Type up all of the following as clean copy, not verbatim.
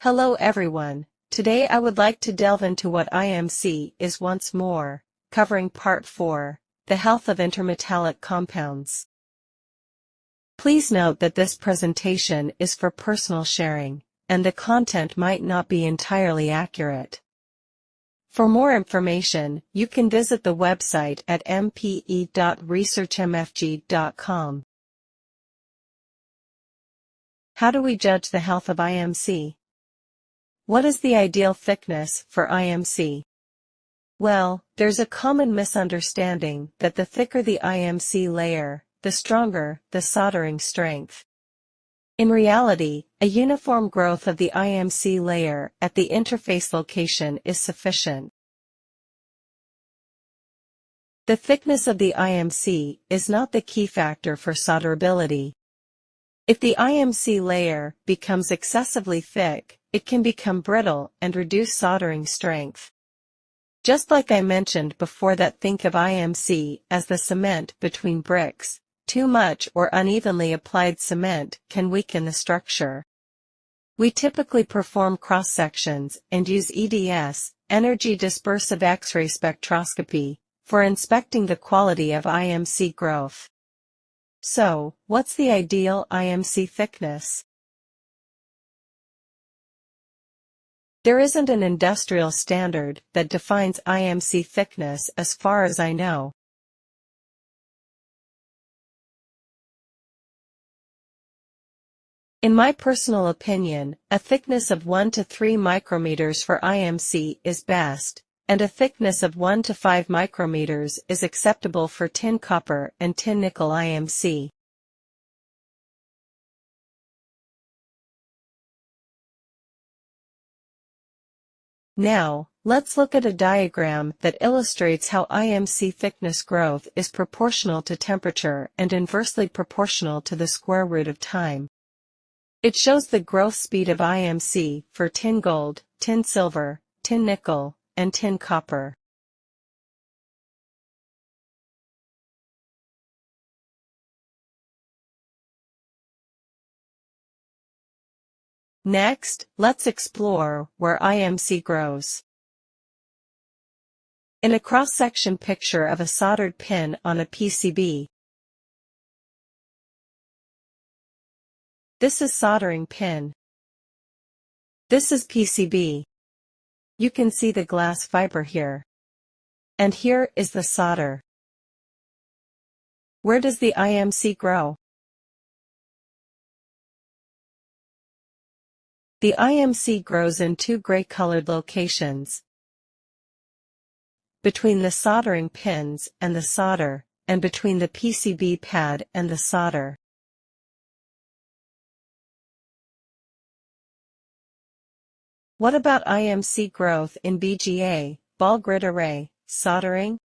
Hello everyone, today I would like to delve into what IMC is once more, covering Part 4, the health of intermetallic compounds. Please note that this presentation is for personal sharing, and the content might not be entirely accurate. For more information, you can visit the website at mpe.researchmfg.com. How do we judge the health of IMC? What is the ideal thickness for IMC? Well, there's a common misunderstanding that the thicker the IMC layer, the stronger the soldering strength. In reality, a uniform growth of the IMC layer at the interface location is sufficient. The thickness of the IMC is not the key factor for solderability. If the IMC layer becomes excessively thick, it can become brittle and reduce soldering strength. Just like I mentioned before, that think of IMC as the cement between bricks. Too much or unevenly applied cement can weaken the structure. We typically perform cross-sections and use EDS, energy dispersive X-ray spectroscopy, for inspecting the quality of IMC growth. So, what's the ideal IMC thickness? There isn't an industrial standard that defines IMC thickness as far as I know. In my personal opinion, a thickness of 1 to 3 micrometers for IMC is best, and a thickness of 1 to 5 micrometers is acceptable for tin copper and tin nickel IMC. Now, let's look at a diagram that illustrates how IMC thickness growth is proportional to temperature and inversely proportional to the square root of time. It shows the growth speed of IMC for tin gold, tin silver, tin nickel, and tin copper. Next, let's explore where IMC grows. In a cross-section picture of a soldered pin on a PCB. This is soldering pin. This is PCB. You can see the glass fiber here. And here is the solder. Where does the IMC grow? The IMC grows in 2 gray-colored locations. Between the soldering pins and the solder, and between the PCB pad and the solder. What about IMC growth in BGA, ball grid array, soldering?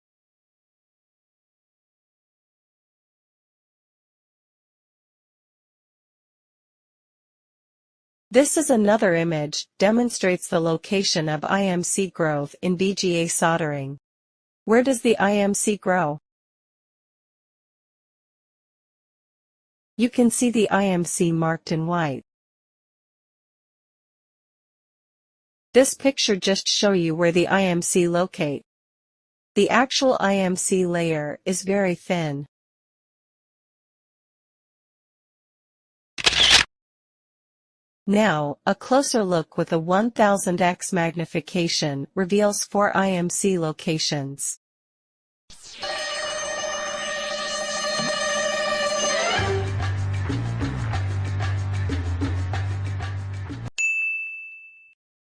This is another image, demonstrates the location of IMC growth in BGA soldering. Where does the IMC grow? You can see the IMC marked in white. This picture just shows you where the IMC locate. The actual IMC layer is very thin. Now, a closer look with a 1000x magnification reveals 4 IMC locations.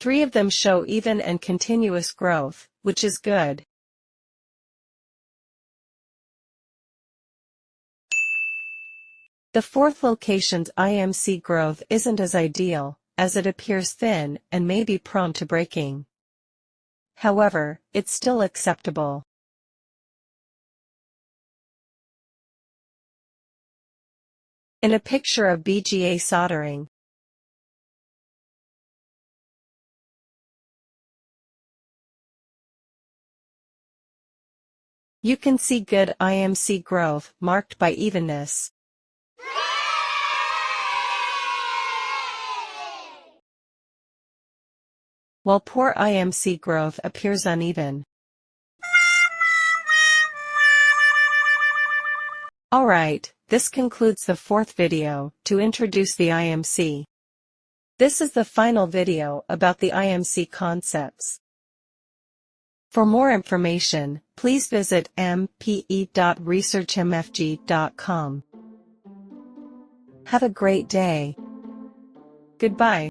Three of them show even and continuous growth, which is good. The 4th location's IMC growth isn't as ideal, as it appears thin and may be prone to breaking. However, it's still acceptable. In a picture of BGA soldering, you can see good IMC growth marked by evenness. while poor IMC growth appears uneven. Alright, this concludes the fourth video to introduce the IMC. This is the final video about the IMC concepts. For more information, please visit mpe.researchmfg.com. Have a great day. Goodbye.